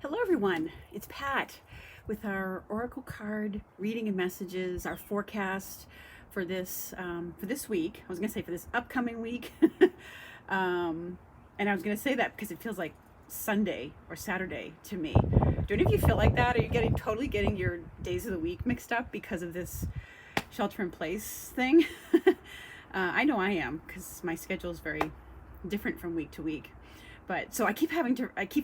Hello everyone, it's Pat with our Oracle card reading and messages, our forecast for this week. I was gonna say for this upcoming week. And I was gonna say that because it feels like Sunday or Saturday to me. Do any of you feel like that? Are you totally getting your days of the week mixed up because of this shelter in place thing? I know I am, because my schedule is very different from week to week. But so I keep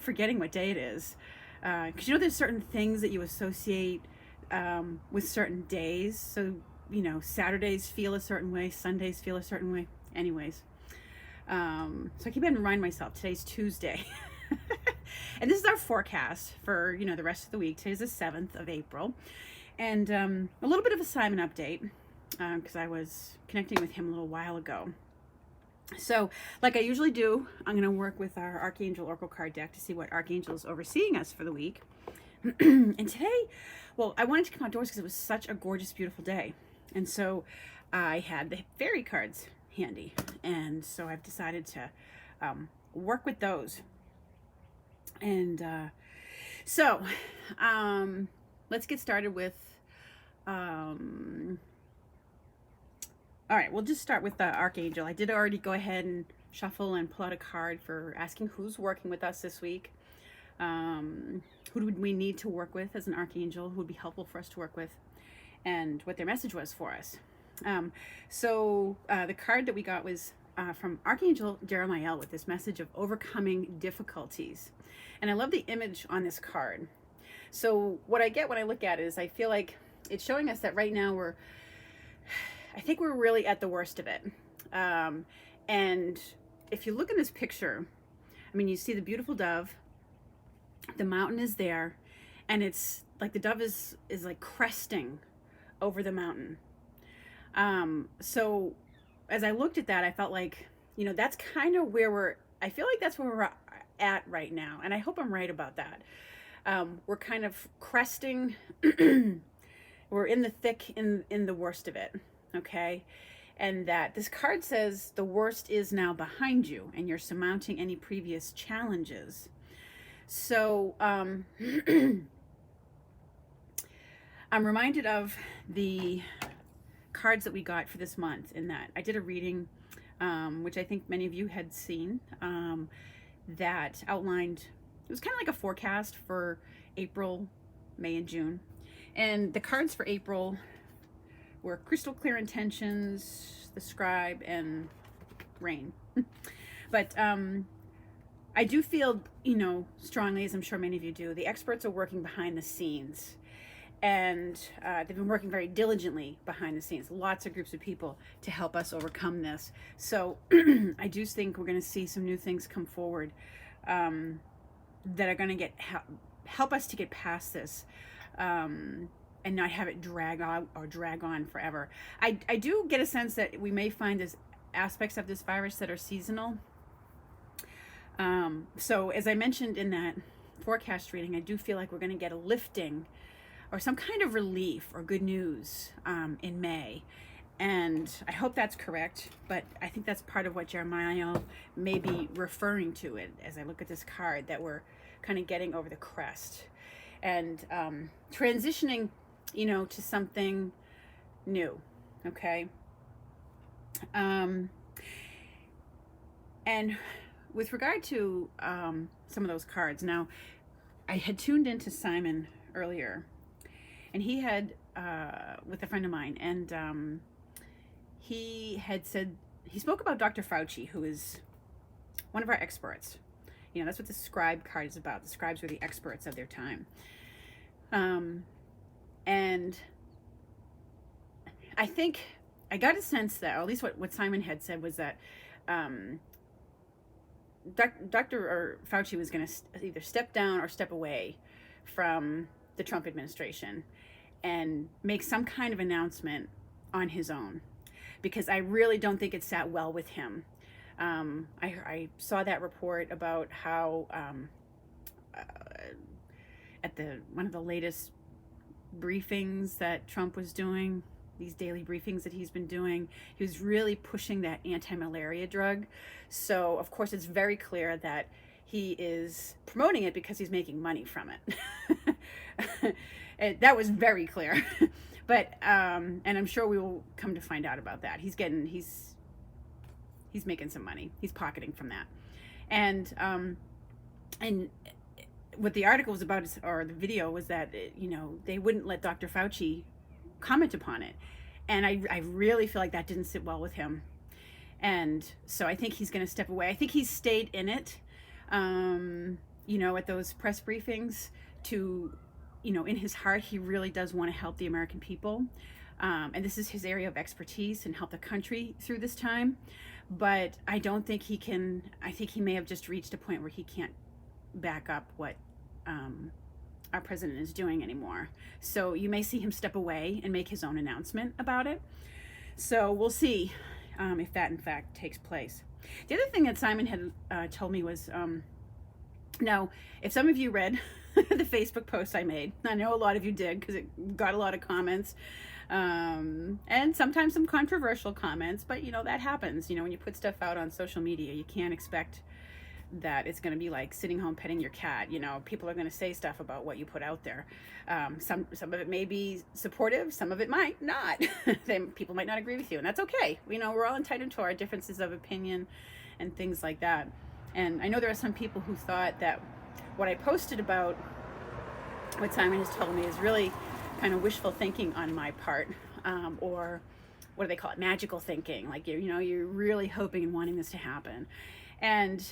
forgetting what day it is. Because there's certain things that you associate with certain days. So, Saturdays feel a certain way, Sundays feel a certain way. Anyways, so I keep having to remind myself today's Tuesday. And this is our forecast for, the rest of the week. Today's the 7th of April. And a little bit of a Simon update, because I was connecting with him a little while ago. So, like I usually do, I'm going to work with our Archangel Oracle card deck to see what Archangel is overseeing us for the week. And today, well, I wanted to come outdoors because it was such a gorgeous, beautiful day. And so I had the fairy cards handy. And so I've decided to work with those. And so let's get started with... all right, we'll just start with the Archangel. I did already go ahead and shuffle and pull out a card for asking who's working with us this week. Who would we need to work with as an Archangel? Who would be helpful for us to work with? And what their message was for us. So the card that we got was from Archangel Jeremial with this message of overcoming difficulties. And I love the image on this card. So what I get when I look at it is I feel like it's showing us that right now I think we're really at the worst of it. And if you look in this picture, you see the beautiful dove, the mountain is there, and it's like the dove is like cresting over the mountain. So as I looked at that, I felt like, that's kind of where I feel like that's where we're at right now. And I hope I'm right about that. We're kind of cresting. We're in the thick, in the worst of it. Okay, and that this card says the worst is now behind you and you're surmounting any previous challenges. So I'm reminded of the cards that we got for this month, in that I did a reading which I think many of you had seen, that outlined, it was kind of like a forecast for April, May, and June. And the cards for April were Crystal Clear Intentions, the Scribe, and Rain. But I do feel, strongly, as I'm sure many of you do, the experts are working behind the scenes. And they've been working very diligently behind the scenes. Lots of groups of people to help us overcome this. So I do think we're going to see some new things come forward that are going to help us to get past this. And not have it drag on forever. I do get a sense that we may find there's aspects of this virus that are seasonal. So as I mentioned in that forecast reading, I do feel like we're going to get a lifting or some kind of relief or good news in May. And I hope that's correct, but I think that's part of what Jeremiah may be referring to it as I look at this card, that we're kind of getting over the crest and transitioning to something new. Okay. And with regard to some of those cards, now I had tuned into Simon earlier, and he had with a friend of mine, and he had said, he spoke about Dr. Fauci, who is one of our experts. That's what the Scribe card is about. The scribes were the experts of their time. And I think I got a sense that, or at least what Simon had said, was that Dr. Fauci was going to either step down or step away from the Trump administration and make some kind of announcement on his own, because I really don't think it sat well with him. I saw that report about how at one of the latest briefings that Trump was doing, these daily briefings that he's been doing, he was really pushing that anti-malaria drug. So of course it's very clear that he is promoting it because he's making money from it. That was very clear. But and I'm sure we will come to find out about that. He's making some money. He's pocketing from that. And what the article was about, or the video, was that they wouldn't let Dr. Fauci comment upon it, and I really feel like that didn't sit well with him. And so I think he's going to step away. I think he's stayed in it, at those press briefings to, in his heart, he really does want to help the American people. And this is his area of expertise, and help the country through this time. But I don't think he can. I think he may have just reached a point where he can't back up what our president is doing anymore. So you may see him step away and make his own announcement about it. So we'll see if that in fact takes place. The other thing that Simon had told me was, now, if some of you read the Facebook post I made, I know a lot of you did because it got a lot of comments, and sometimes some controversial comments, but that happens. When you put stuff out on social media, you can't expect that it's going to be like sitting home petting your cat. People are going to say stuff about what you put out there. Some of it may be supportive, some of it might not. People might not agree with you, and that's okay. We're all entitled to our differences of opinion and things like that. And I know there are some people who thought that what I posted about what Simon has told me is really kind of wishful thinking on my part, or what do they call it, magical thinking, like you're really hoping and wanting this to happen. And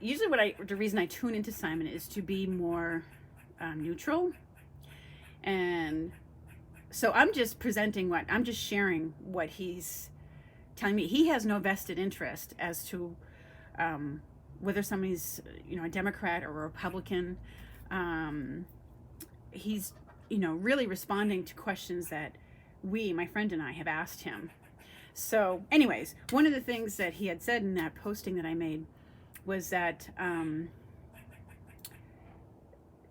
usually the reason I tune into Simon is to be more neutral. And so I'm just sharing what he's telling me. He has no vested interest as to whether somebody's a Democrat or a Republican. He's really responding to questions that my friend and I, have asked him. So anyways, one of the things that he had said in that posting that I made was that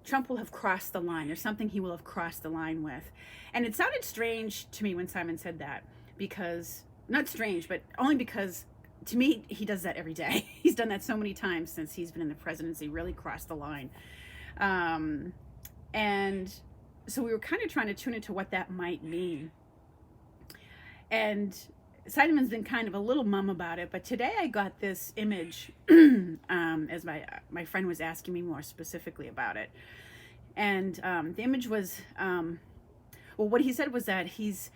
Trump will have crossed the line. There's something he will have crossed the line with. And it sounded strange to me when Simon said that, because, not strange, but only because to me, he does that every day. He's done that so many times since he's been in the presidency, really crossed the line. And so we were kind of trying to tune into what that might mean. And Simon's been kind of a little mum about it, but today I got this image as my friend was asking me more specifically about it. And the image was, what he said was that he's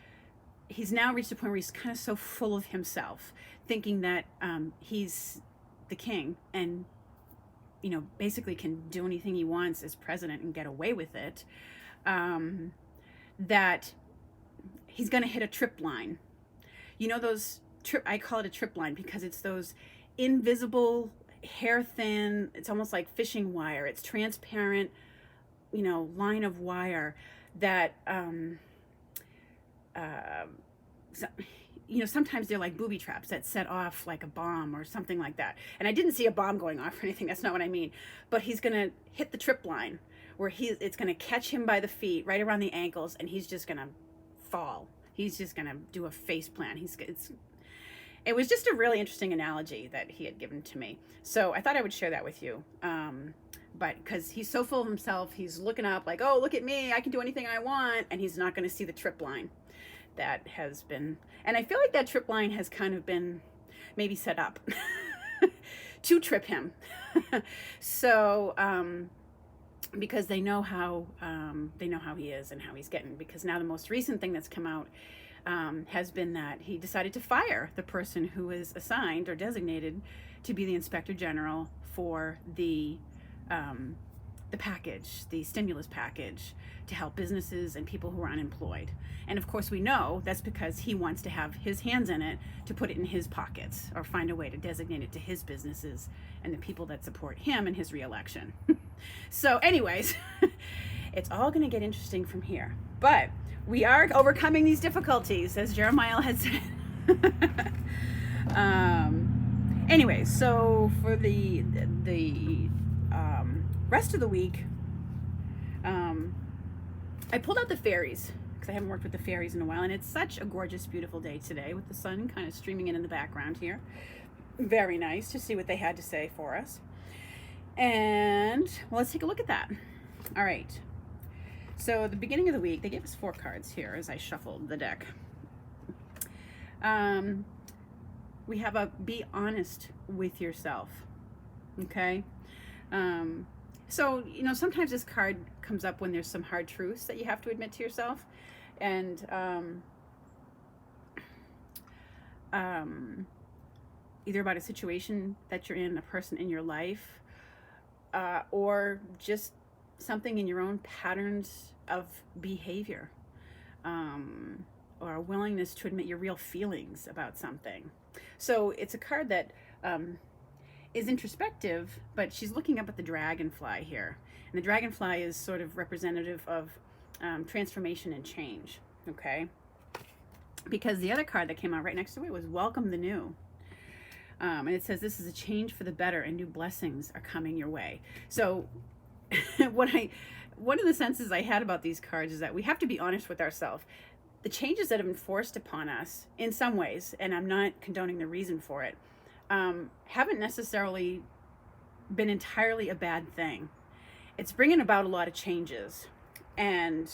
now reached a point where he's kind of so full of himself, thinking that he's the king and basically can do anything he wants as president and get away with it, that he's going to hit a trip line. I call it a trip line because it's those invisible, hair thin, it's almost like fishing wire. It's transparent, line of wire that, sometimes they're like booby traps that set off like a bomb or something like that. And I didn't see a bomb going off or anything. That's not what I mean. But he's going to hit the trip line where it's going to catch him by the feet, right around the ankles, and he's just going to fall. He's just going to do a face plant. It was just a really interesting analogy that he had given to me. So I thought I would share that with you. But because he's so full of himself, he's looking up like, oh, look at me, I can do anything I want. And he's not going to see the trip line that has been, and I feel like that trip line has kind of been maybe set up to trip him. So, because they know how he is and how he's getting, because now the most recent thing that's come out has been that he decided to fire the person who is assigned or designated to be the Inspector General for the package, the stimulus package, to help businesses and people who are unemployed. And of course we know that's because he wants to have his hands in it, to put it in his pockets, or find a way to designate it to his businesses and the people that support him in his reelection. So anyways, it's all going to get interesting from here. But we are overcoming these difficulties, as Jeremial had said. Anyways, so for the rest of the week, I pulled out the fairies because I haven't worked with the fairies in a while, and it's such a gorgeous, beautiful day today with the sun kind of streaming in the background here. Very nice to see what they had to say for us. And well, let's take a look at that. All right. So the beginning of the week, they gave us 4 cards here as I shuffled the deck. We have a be honest with yourself. Okay. So, you know, sometimes this card comes up when there's some hard truths that you have to admit to yourself. And either about a situation that you're in, a person in your life, or just something in your own patterns of behavior, or a willingness to admit your real feelings about something. So it's a card that is introspective, but she's looking up at the dragonfly here. And the dragonfly is sort of representative of transformation and change, okay? Because the other card that came out right next to it was Welcome the New. And it says, this is a change for the better and new blessings are coming your way. So one of the senses I had about these cards is that we have to be honest with ourselves. The changes that have been forced upon us in some ways, and I'm not condoning the reason for it, haven't necessarily been entirely a bad thing. It's bringing about a lot of changes. And,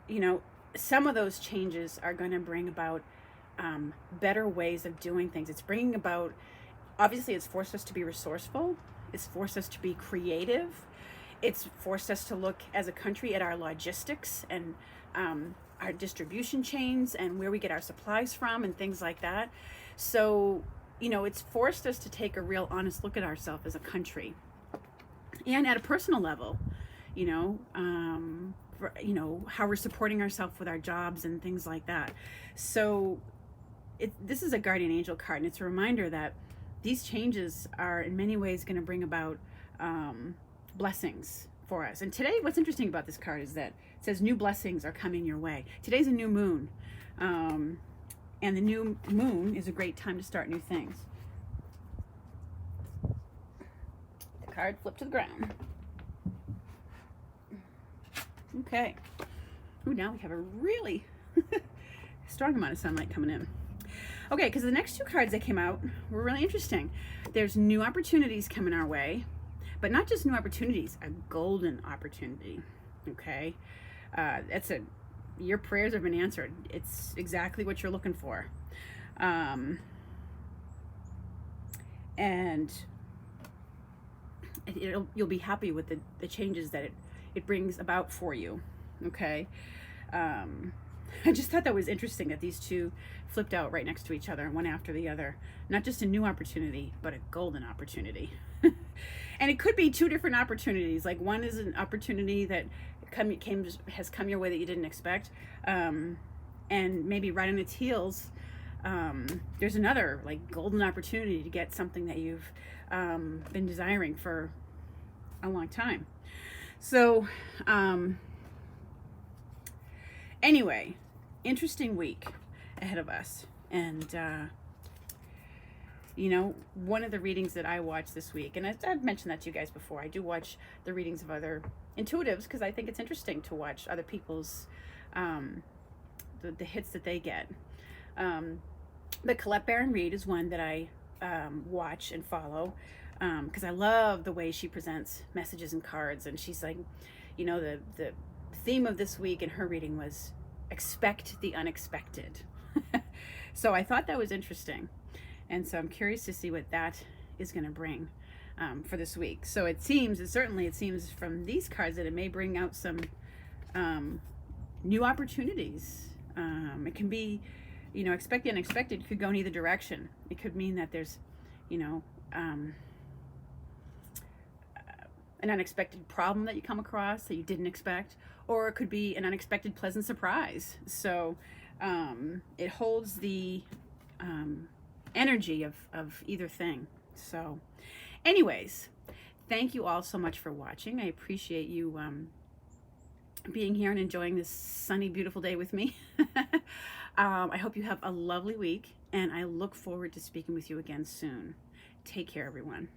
you know, some of those changes are going to bring about better ways of doing things. It's bringing about, obviously it's forced us to be resourceful. It's forced us to be creative. It's forced us to look as a country at our logistics and our distribution chains and where we get our supplies from and things like that. So, you know, it's forced us to take a real honest look at ourselves as a country. And at a personal level, you know, how we're supporting ourselves with our jobs and things like that. So this is a guardian angel card, and it's a reminder that these changes are in many ways going to bring about blessings for us. And today, what's interesting about this card is that it says new blessings are coming your way. Today's a new moon, and the new moon is a great time to start new things. The card flipped to the ground. Okay. Ooh, now we have a really strong amount of sunlight coming in. Okay, because the next 2 cards that came out were really interesting. There's new opportunities coming our way, but not just new opportunities, a golden opportunity. Okay, your prayers have been answered. It's exactly what you're looking for, and you'll be happy with the changes that it brings about for you. Okay. I just thought that was interesting that these 2 flipped out right next to each other, one after the other. Not just a new opportunity, but a golden opportunity. And it could be 2 different opportunities. Like one is an opportunity that has come your way that you didn't expect, and maybe right on its heels, there's another like golden opportunity to get something that you've been desiring for a long time. So anyway, interesting week ahead of us. And you know, one of the readings that I watched this week, and I've mentioned that to you guys before, I do watch the readings of other intuitives because I think it's interesting to watch other people's the hits that they get. But Colette Baron Reid is one that I watch and follow because I love the way she presents messages and cards. And she's like, you know, the theme of this week in her reading was expect the unexpected. So I thought that was interesting. And so I'm curious to see what that is going to bring for this week. So it seems from these cards that it may bring out some new opportunities. It can be, you know, expect the unexpected could go in either direction. It could mean that there's, you know, an unexpected problem that you come across that you didn't expect, or it could be an unexpected pleasant surprise. So it holds the energy of either thing. So anyways, thank you all so much for watching. I appreciate you being here and enjoying this sunny, beautiful day with me. I hope you have a lovely week, and I look forward to speaking with you again soon. Take care, everyone.